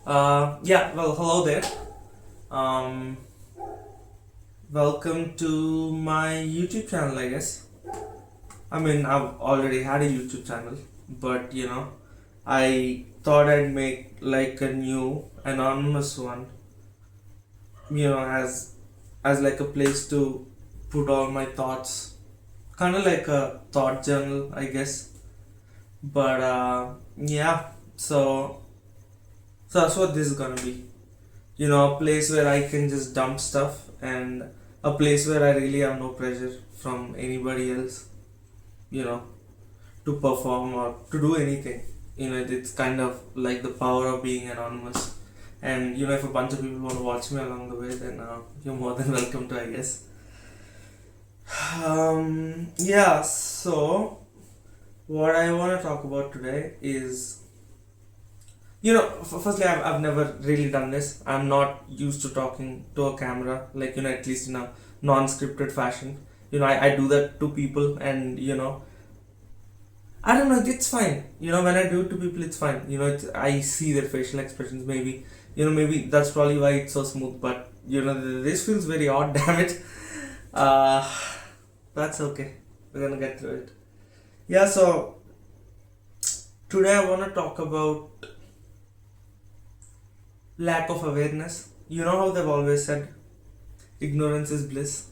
Hello there. Um, Welcome to my YouTube channel, I guess. I mean, I've already had a YouTube channel, but I thought I'd make like a new anonymous one, as like a place to put all my thoughts, kind of like a thought journal, I guess. But so that's what this is gonna be. A place where I can just dump stuff, and a place where I really have no pressure from anybody else, you know, to perform or to do anything. It's kind of like the power of being anonymous. And if a bunch of people want to watch me along the way, then you're more than welcome to, I guess. So what I want to talk about today is firstly, I've never really done this. I'm not used to talking to a camera, like, at least in a non-scripted fashion. I do that to people, and, I don't know, it's fine. When I do it to people, it's fine. I see their facial expressions, maybe. Maybe that's probably why it's so smooth, but, this feels very odd, damn it. Uh, that's okay. We're gonna get through it. So today I want to talk about lack of awareness. You know how they've always said ignorance is bliss,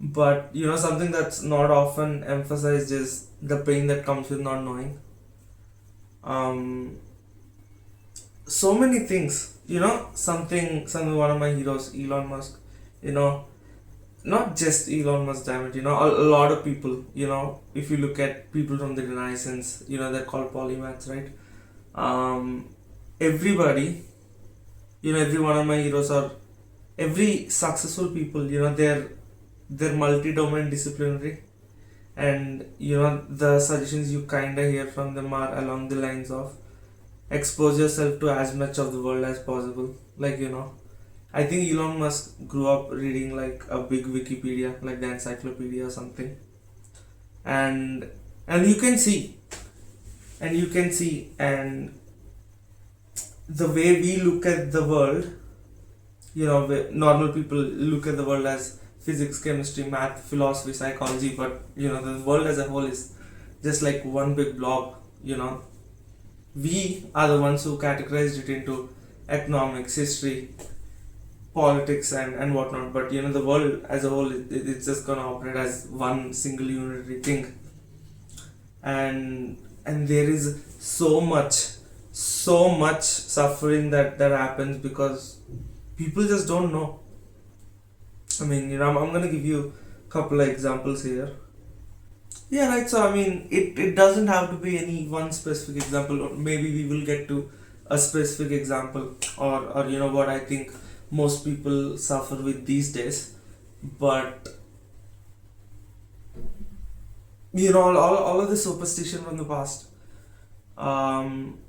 but something that's not often emphasized is the pain that comes with not knowing. Um, so many things. Something one of my heroes, Elon Musk. You know, not just Elon Musk, damn it. A lot of people. If you look at people from the Renaissance, they're called polymaths, right? Everybody, every one of my heroes, or every successful people, they're multi-domain disciplinary, and the suggestions you kind of hear from them are along the lines of expose yourself to as much of the world as possible. Like, I think Elon Musk grew up reading like a big Wikipedia, like the encyclopedia or something, and and you can see and the way we look at the world, normal people look at the world as physics, chemistry, math, philosophy, psychology, but the world as a whole is just like one big blob. We are the ones who categorized it into economics, history, politics, and whatnot, but the world as a whole, it's just gonna operate as one single unitary thing. And there is so much suffering that happens because people just don't know. I mean, I'm gonna give you a couple of examples here. Yeah, right. So, I mean, it doesn't have to be any one specific example, or maybe we will get to a specific example, or what I think most people suffer with these days. But, all of the superstition from the past.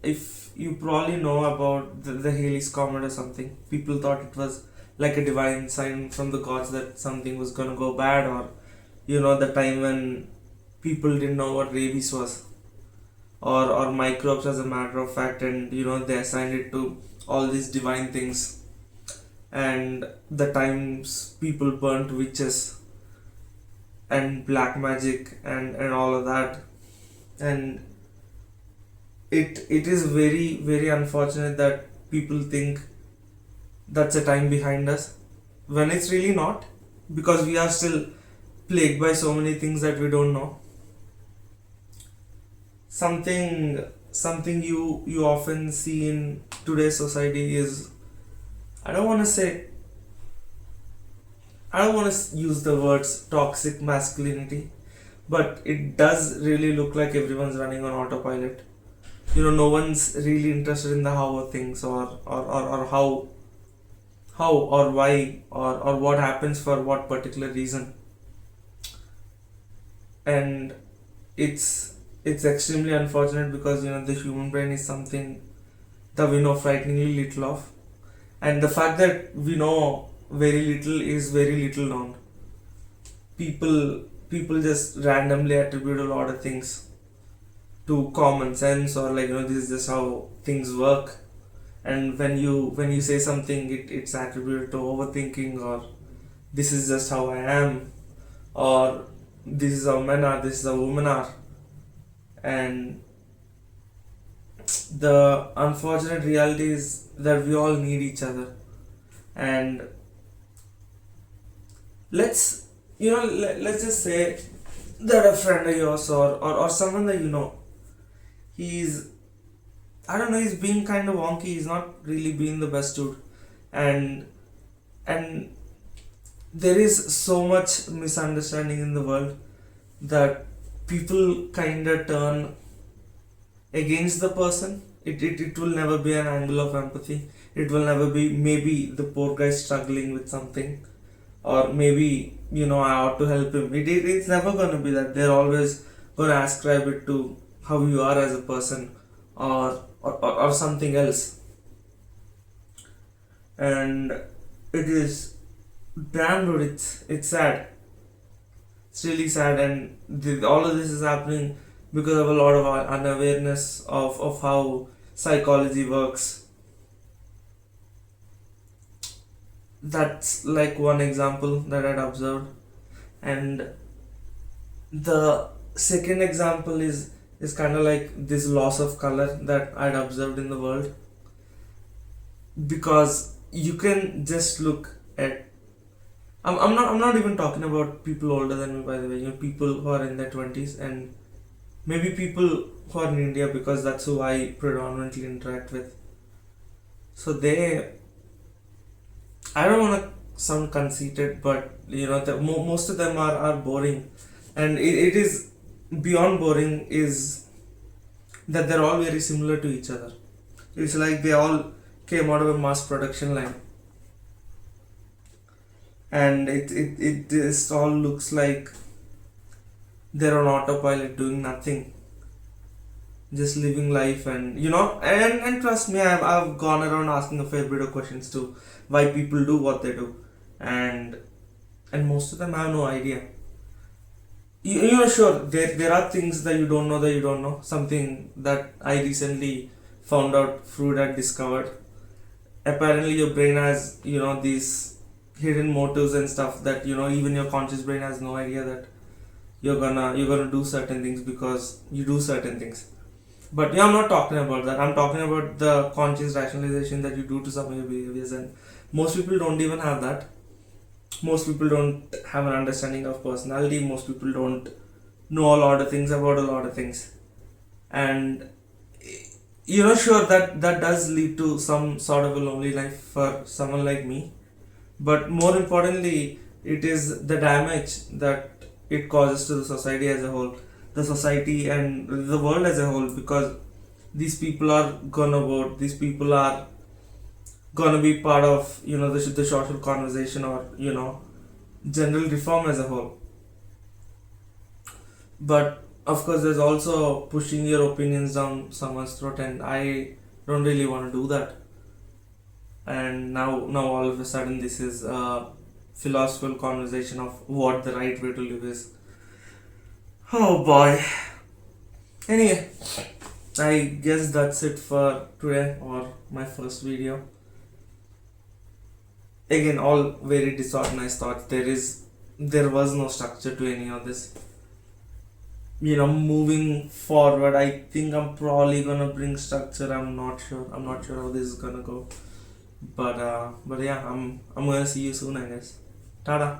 If you probably know about the Halley's Comet or something, people thought it was like a divine sign from the gods that something was gonna go bad, or the time when people didn't know what rabies was, or microbes, as a matter of fact, and they assigned it to all these divine things, and the times people burnt witches and black magic and all of that. And it is very, very unfortunate that people think that's a time behind us, when it's really not, because we are still plagued by so many things that we don't know. Something you often see in today's society is, I don't want to say, I don't want to use the words toxic masculinity, but it does really look like everyone's running on autopilot. No one's really interested in the how of things, or how or why, or what happens for what particular reason. And it's extremely unfortunate, because the human brain is something that we know frighteningly little of, and the fact that we know very little is very little known. People just randomly attribute a lot of things to common sense, or like, this is just how things work, and when you say something, it's attributed to overthinking, or this is just how I am, or this is how men are, this is how women are. And the unfortunate reality is that we all need each other. And let's let's just say that a friend of yours, or someone that you know, he's, I don't know, he's being kind of wonky, he's not really being the best dude. And and there is so much misunderstanding in the world that people kind of turn against the person. It will never be an angle of empathy. It will never be, maybe the poor guy struggling with something, or maybe, I ought to help him. It's never going to be that. They're always going to ascribe it to how you are as a person, or something else. And it is damn dude, it's sad. It's really sad. And all of this is happening because of a lot of unawareness of how psychology works. That's like one example that I'd observed. And the second example is kind of like this loss of color that I'd observed in the world. Because you can just look at, I'm not even talking about people older than me, by the way, people who are in their 20s, and maybe people who are in India, because that's who I predominantly interact with. So I don't want to sound conceited, but most of them are boring. And it is beyond boring, is that they're all very similar to each other. It's like they all came out of a mass production line. And it just all looks like they're on autopilot, doing nothing, just living life. And and trust me, I've gone around asking a fair bit of questions to why people do what they do. And most of them have no idea. Sure, there are things that you don't know. Something that I recently found out Freud had discovered. Apparently your brain has these hidden motives and stuff that even your conscious brain has no idea that you're gonna do certain things because you do certain things. But I'm not talking about that. I'm talking about the conscious rationalization that you do to some of your behaviors. And most people don't even have that. Most people don't have an understanding of personality. Most people don't know a lot of things about a lot of things. And sure, that does lead to some sort of a lonely life for someone like me. But more importantly, it is the damage that it causes to the society as a whole, the society and the world as a whole, because these people are gonna vote, these people are gonna be part of the social conversation, or general reform as a whole. But of course, there's also pushing your opinions down someone's throat, and I don't really want to do that. And now all of a sudden, this is a philosophical conversation of what the right way to live is. Oh boy. Anyway, I guess that's it for today, or my first video. Again, all very disorganized thoughts. There was no structure to any of this. Moving forward, I think I'm probably gonna bring structure. I'm not sure how this is gonna go. But yeah, I'm gonna see you soon, I guess. Tada.